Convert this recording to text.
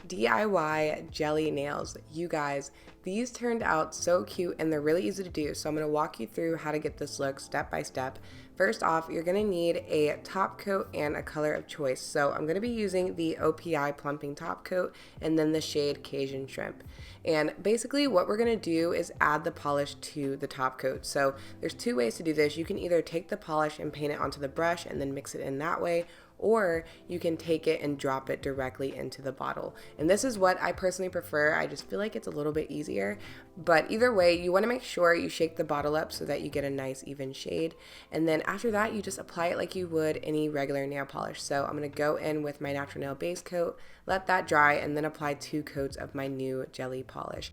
DIY jelly nails. You guys, these turned out so cute and they're really easy to do. So I'm going to walk you through how to get this look step by step. First off, you're going to need a top coat and a color of choice. So I'm going to be using the OPI Plumping Top Coat and then the shade Cajun Shrimp. And basically what we're going to do is add the polish to the top coat. So there's two ways to do this. You can either take the polish and paint it onto the brush and then mix it in that way, or you can take it and drop it directly into the bottle. And this is what I personally prefer. I just feel like it's a little bit easier. But either way, you want to make sure you shake the bottle up so that you get a nice even shade. And then after that, you just apply it like you would any regular nail polish. So I'm going to go in with my natural nail base coat, let that dry, and then apply 2 coats of my new jelly polish.